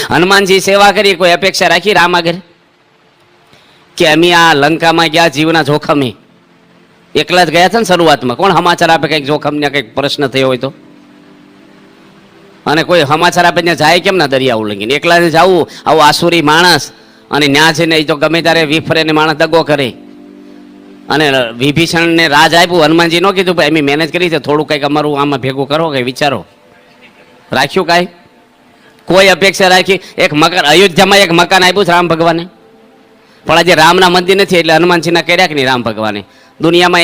હનુમાનજી સેવા કરી, કોઈ અપેક્ષા રાખી રામ આગળ કે અમે આ લંકામાં ગયા જીવના જોખમે? એકલા જ ગયા હતા ને શરૂઆતમાં. કોણ સમાચાર આપે કંઈક જોખમને કંઈક પ્રશ્ન થયો હોય તો? અને કોઈ સમાચાર આપે ત્યાં જાય કેમ ના દરિયા ઉલ્લંઘીને? એકલા જ જવું, આવું આસુરી માણસ, અને ન્યા છે ને એ તો ગમે ત્યારે વિફરે ને માણસ દગો કરે. અને વિભીષણને રાજ આપ્યું, હનુમાનજી નો કીધું ભાઈ અમે મહેનત કરી છે, થોડું કંઈક અમારું આમાં ભેગું કરો, કંઈ વિચારો? રાખ્યું કાંઈ? કોઈ અપેક્ષા રાખી? એક મકાન અયોધ્યામાં એક મકાન આપ્યું છે રામ ભગવાને, પણ આજે રામના મંદિર નથી એટલે હનુમાનજીના કર્યા કે નહીં રામ ભગવાને? દુનિયામાં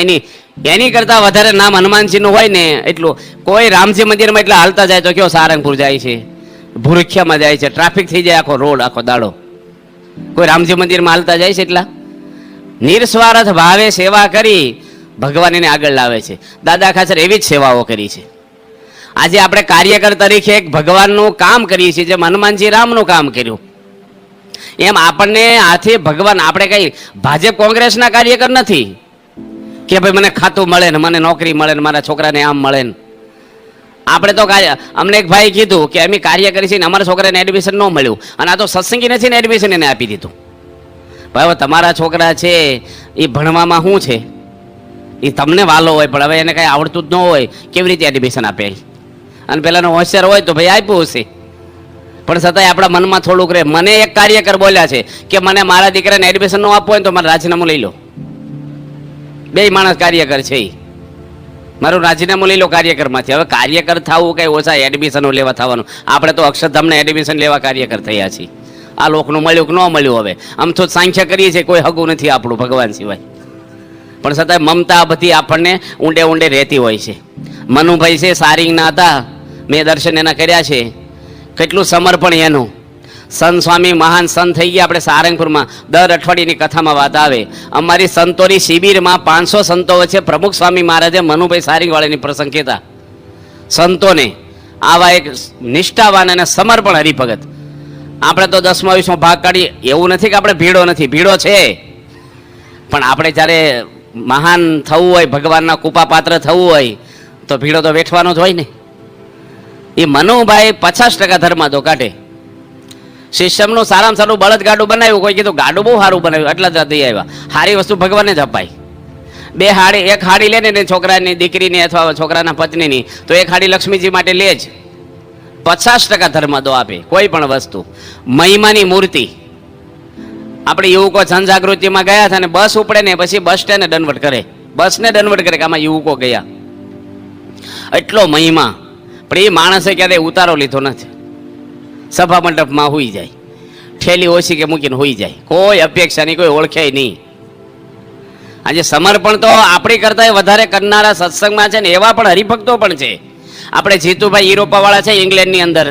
એની કરતાં વધારે નામ હનુમાનજીનું હોય ને એટલું. કોઈ રામજી મંદિરમાં એટલે હાલતા જાય તો કયો સારંગપુર જાય છે, ભૂરખિયામાં જાય છે, ટ્રાફિક થઈ જાય આખો રોડ આખો દાડો. કોઈ રામજી મંદિરમાં હાલતા જાય છે એટલા? નિર્સ્વાર્થ ભાવે સેવા કરી ભગવાન એને આગળ લાવે છે. દાદા ખાચર એવી જ સેવાઓ કરી છે. આજે આપણે કાર્યકર તરીકે એક ભગવાનનું કામ કરીએ છીએ, જેમ હનુમાનજી રામનું કામ કર્યું, એમ આપણને આથી ભગવાન. આપણે કઈ ભાજપ કોંગ્રેસના કાર્યકર નથી કે ભાઈ મને ખાતું મળે ને મને નોકરી મળે ને મારા છોકરાને આમ મળે ને. આપણે તો અમને એક ભાઈ કીધું કે અમે કાર્ય કરી છીએ ને અમારા છોકરાને એડમિશન ન મળ્યું, અને આ તો સત્સંગી નથી ને એડમિશન એને આપી દીધું. ભાઈ હવે તમારા છોકરા છે એ ભણવામાં શું છે એ તમને વાલો હોય, પણ હવે એને કાંઈ આવડતું જ ન હોય, કેવી રીતે એડમિશન આપે? અને પેલાનો હોશિયાર હોય તો ભાઈ આપ્યું હશે, પણ છતાંય આપણા મનમાં થોડુંક રહે. મને એક કાર્યકર બોલ્યા છે કે મને મારા દીકરાને એડમિશન ન આપવું હોય તો મારે રાજીનામું લઈ લો. બે માણસ કાર્યકર છે, મારું રાજીનામું લઈ લો કાર્યકરમાંથી. હવે કાર્યકર થવું કઈ ઓછા એડમિશનો લેવા થવાનું? આપણે તો અક્ષરધામને એડમિશન લેવા કાર્યકર થયા છીએ. આ લોકનું મળ્યું કે ન મળ્યું? હવે આમ તો સાંખ્ય કરીએ છીએ, કોઈ હગું નથી આપણું ભગવાન સિવાય, પણ છતાંય મમતા બધી આપણને ઊંડે ઊંડે રહેતી હોય છે. મનુભાઈ છે સારિંગના હતા, મેં દર્શન એના કર્યા છે. કેટલું સમર્પણ એનું. સંત સ્વામી મહાન સંત થઈ ગયા આપણે સારંગપુરમાં. દર અઠવાડિયાની કથામાં વાત આવે. અમારી સંતોની શિબિરમાં 500 સંતો વચ્ચે પ્રમુખ સ્વામી મહારાજે મનુભાઈ સારિંગવાળાની પ્રસંગ કીધા. સંતોને આવા એક નિષ્ઠાવાન અને સમર્પણ હરિભગત. આપણે તો 10માં 20માં ભાગ કાઢીએ, એવું નથી કે આપણે ભીડો નથી, ભીડો છે, પણ આપણે જ્યારે મહાન થવું હોય, ભગવાનના કૃપાપાત્ર થવું હોય તો ભીડો તો વેઠવાનો જ હોય ને. એ મનુભાઈ 50% ધર્માદો કાઢે. સિસ્ટમનું સારામાં સારું બળદ ગાડું બનાવ્યું, કોઈ કીધું ગાડું બહુ સારું બનાવ્યું, એટલા જ દઈ આવ્યા. સારી વસ્તુ ભગવાનને જ અપાય. બે હાડી, એક હાડી લે ને છોકરાની દીકરીની અથવા છોકરાના પત્નીની, તો એક હાડી લક્ષ્મીજી માટે લે જ. 50% ધર્માદો આપે કોઈ પણ વસ્તુ. મહિમાની મૂર્તિ. આપણે યુવકો જનજાગૃતિમાં ગયા હતા ને બસ ઉપડે ને પછી બસ સ્ટેન્ડને દંડવટ કરે, બસને દંડવટ કરે કે આમાં યુવકો ગયા. એટલો મહિમા. પણ એ માણસે ક્યારેય ઉતારો લીધો નથી. સભા મંડપમાં હોઈ જાય, ઠેલી ઓછી કે મૂકીને હોઈ જાય, કોઈ અપેક્ષા નહીં, કોઈ ઓળખે નહીં. આજે સમર્પણ તો આપણી કરતા વધારે કરનારા સત્સંગમાં છે ને એવા પણ હરિભક્તો પણ છે. આપણે જીતુભાઈ યુરોપાવાળા છે ઇંગ્લેન્ડની અંદર,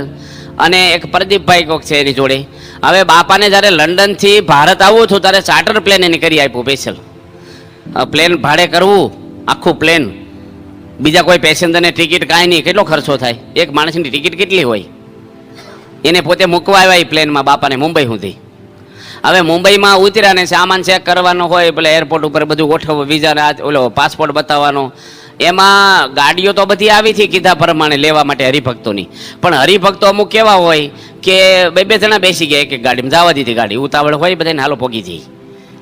અને એક પ્રદીપભાઈ કોક છે એની જોડે. હવે બાપાને જ્યારે લંડનથી ભારત આવવું હતું ત્યારે ચાર્ટર પ્લેન એને કરી આપ્યું સ્પેશિયલ. પ્લેન ભાડે કરવું, આખું પ્લેન, બીજા કોઈ પેસેન્જરને ટિકિટ કાંઈ નહીં. કેટલો ખર્ચો થાય? એક માણસની ટિકિટ કેટલી હોય? એને પોતે મૂકવા આવ્યા એ પ્લેનમાં બાપાને મુંબઈ સુધી. હવે મુંબઈમાં ઉતર્યા ને સામાન ચેક કરવાનો હોય, પેલા એરપોર્ટ ઉપર બધું ગોઠવ, વિઝા ઓલો પાસપોર્ટ બતાવવાનો. એમાં ગાડીઓ તો બધી આવી હતી કીધા પ્રમાણે લેવા માટે હરિભક્તોની, પણ હરિભક્તો અમુક કેવા હોય કે બે જણા બેસી ગયા એક ગાડીમાં, જવા દીધી ગાડી, ઉતાવળ હોય બધાને હાલો પોગી જઈ.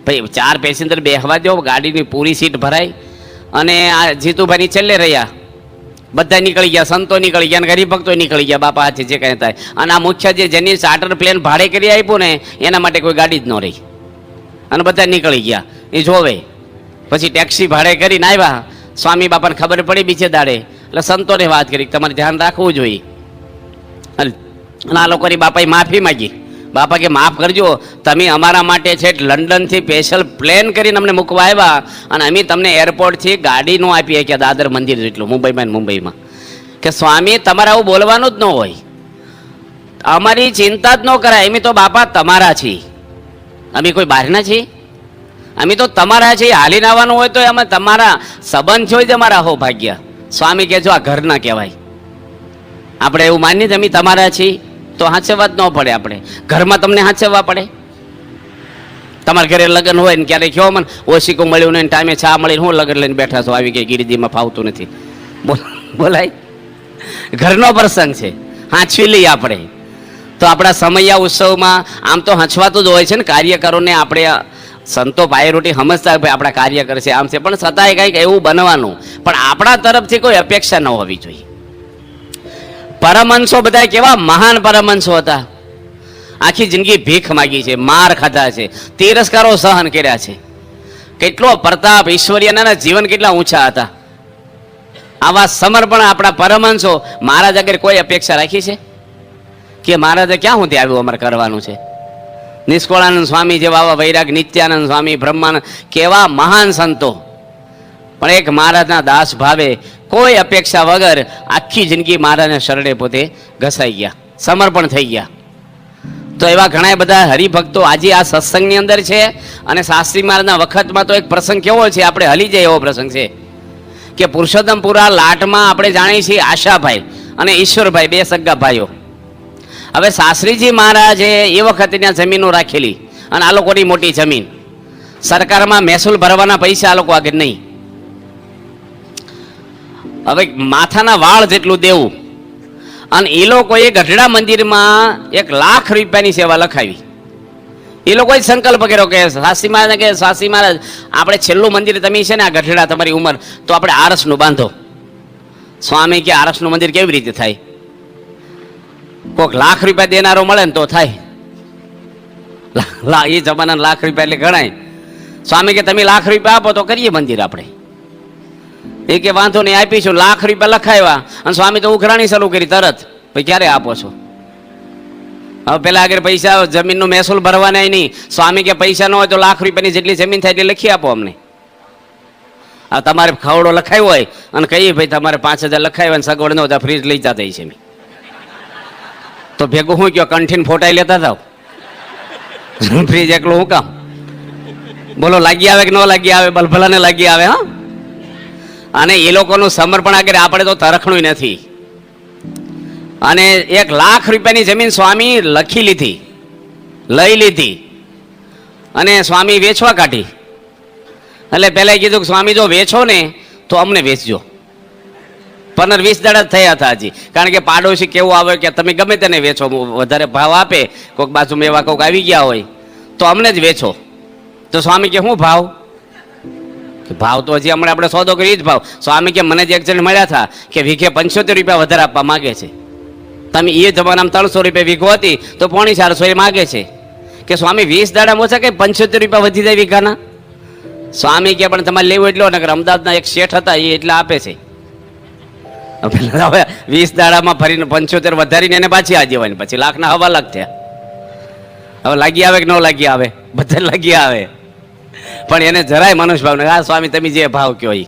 ભાઈ 4 પેસેન્જર બેસવા દો, ગાડીની પૂરી સીટ ભરાય. અને આ જીતુભાઈની છેલ્લે રહ્યા, બધા નીકળી ગયા, સંતો નીકળી ગયા અને હરિભક્તો નીકળી ગયા, બાપા હાથે જે કંઈ થાય. અને આ મુખ્ય જેની ચાર્ટર પ્લેન ભાડે કરી આપ્યું ને એના માટે કોઈ ગાડી જ ન રહી, અને બધા નીકળી ગયા. એ જોવે પછી ટેક્સી ભાડે કરીને આવ્યા. સ્વામી બાપાને ખબર પડી બીજે દાડે, એટલે સંતોને વાત કરી તમારે ધ્યાન રાખવું જોઈએ. અને આ લોકોની બાપાએ માફી માગી. બાપા કે માફ કરજો, તમે અમારા માટે છે લંડનથી સ્પેશિયલ પ્લેન કરીને અમને મૂકવા આવ્યા, અને અમે તમને એરપોર્ટથી ગાડી ન આપી શક્યા દાદર મંદિર જેટલું મુંબઈમાં. કે સ્વામી તમારે આવું બોલવાનું જ ન હોય, અમારી ચિંતા જ ન કરાય, અમે તો બાપા તમારા છીએ, અમે કોઈ બહારના છીએ, અમે તો તમારા છીએ. હાલીને આવવાનું હોય તો અમે તમારા સંબંધ હોય છે, અમારા હો ભાગ્ય. સ્વામી કહેજો આ ઘર ના કહેવાય. આપણે એવું માનીએ કે અમે તમારા છીએ તો હાચવવા જ ન પડે. આપણે ઘરમાં તમને હાચવવા પડે. તમારા ઘરે લગ્ન હોય ને ક્યારેક કહો મને ઓશીકું મળ્યું નહીં, ટાઈમે ચા મળી, હું લગ્ન લઈને બેઠા છો, આવી ગઈ ગિરિદીમાં ફાવતું નથી, બોલાય. ઘરનો પ્રસંગ છે, હાચવી લઈએ આપણે. તો આપણા સમયા ઉત્સવમાં આમ તો હંચવાતું જ હોય છે ને કાર્યકરોને. આપણે સંતો પાયરોટી સમજતા ભાઈ આપણા કાર્યકર છે આમ છે, પણ છતાંય કંઈક એવું બનવાનું, પણ આપણા તરફથી કોઈ અપેક્ષા ન હોવી જોઈએ. પરમહંસો બધા કેવા મહાન પરમહંસો હતા. આખી જિંદગી ભીખ માગી છે, માર ખાધા છે, તિરસ્કારો સહન કર્યા છે. કેટલો પ્રતાપ, ઈશ્વરીયના જીવન કેટલા ઊંચા હતા. આવા સમર્પણ આપણા પરમહંસો મહારાજ આગળ કોઈ અપેક્ષા રાખી છે કે મહારાજે ક્યાં સુધી આવ્યું અમારે કરવાનું છે? નિષ્કળાનંદ સ્વામી જેવા આવા વૈરાગ, નિત્યાનંદ સ્વામી, બ્રહ્માનંદ, કેવા મહાન સંતો, પણ એક મહારાજના દાસ ભાવે કોઈ અપેક્ષા વગર આખી જિંદગી મહારાજને શરણે પોતે ઘસાઈ ગયા, સમર્પણ થઈ ગયા. તો એવા ઘણા બધા હરિભક્તો આજે આ સત્સંગની અંદર છે. અને શાસ્ત્રી મહારાજના વખતમાં તો એક પ્રસંગ કેવો છે, આપણે હલી જાય એવો પ્રસંગ છે કે પુરુષોત્તમપુરા લાટમાં આપણે જાણીએ છીએ આશાભાઈ અને ઈશ્વરભાઈ, બે સગા ભાઈઓ. હવે શાસ્ત્રીજી મહારાજે એ વખતે ત્યાં જમીનો રાખેલી, અને આ લોકોની મોટી જમીન, સરકારમાં મહેસૂલ ભરવાના પૈસા આ લોકો આગળ નહીં. હવે માથાના વાળ જેટલું દેવું, અને એ લોકોએ ગઢડા મંદિરમાં 1 લાખ રૂપિયાની સેવા લખાવી. એ લોકોએ સંકલ્પ કર્યો કે શાસ્ત્રી મહારાજ કે શાસ્ત્રી મહારાજ આપણે છેલ્લું મંદિર તમે છે ને આ ગઢડા, તમારી ઉંમર, તો આપણે આરસનું બાંધો. સ્વામી કે આરસનું મંદિર કેવી રીતે થાય? કોઈક લાખ રૂપિયા દેનારો મળે ને તો થાય. એ જમાના લાખ રૂપિયા એટલે ગણાય. સ્વામી કે તમે લાખ રૂપિયા આપો તો કરીએ મંદિર આપણે. એ કે વાંધો નહીં, આપીશું. લાખ રૂપિયા લખાવ્યા અને સ્વામી તો ઉઘરાણી શરૂ કરી તરત. ભાઈ ક્યારે આપો છો? હવે પેલા આગળ પૈસા જમીનનું મહેસૂલ ભરવાના નહીં. સ્વામી કે પૈસા ન હોય તો લાખ રૂપિયાની જેટલી જમીન થાય એટલે લખી આપો અમને. આ તમારે ખવડો લખાયો હોય અને કહીએ ભાઈ તમારે 5000 લખાવ્યા અને સગવડ ન હોય ફ્રીજ લઈ જતા છે. તો ભેગું હું કયો કંઠીને ફોટાઈ લેતા જાવ. ફ્રીજ એકલું હું કામ? બોલો લાગી આવે કે ન લાગી આવે? બલભલાને લાગી આવે. હા, અને એ લોકોનું સમર્પણ આગળ આપણે તો તરખણું નથી. અને 1 લાખ રૂપિયાની જમીન સ્વામી લખી લીધી, લઈ લીધી, અને સ્વામી વેચવા કાઢી. એટલે પહેલા કીધું કે સ્વામી જો વેચો ને તો અમને વેચજો. 15-20 દાડા થયા હતા હજી, કારણ કે પાડોશી કેવું આવે કે તમે ગમે તેને વેચો, વધારે ભાવ આપે, કોઈક બાજુમાં એવા કોઈક આવી ગયા હોય તો અમને જ વેચો. તો સ્વામી કે શું ભાવ? કે ભાવ તો હજી હમણાં આપણે સોદો કરી જ ભાવ. સ્વામી કે મને જ એક જણ મળ્યા હતા કે વીઘે 75 રૂપિયા વધારે આપવા માગે છે. તમે એ જમાનામાં 300 રૂપિયા વીઘો હતી તો 450 એ માગે છે. કે સ્વામી 20 દાડા ઓછા કે 75 રૂપિયા વધી જાય વીઘાના? સ્વામી કે પણ તમારે લેવું એટલો, નગર અમદાવાદના એક શેઠ હતા એ એટલા આપે છે. હવે 20 દાડામાં ફરીને 75 વધારીને એને પાછી આ જવાની, પછી લાખના હવા લાખ થયા. હવે લાગી આવે કે ન લાગી આવે? બધા લાગી આવે, પણ એને જરાય મનુષ્ય ભાવ ને. હા સ્વામી તમે જે ભાવ કહો એ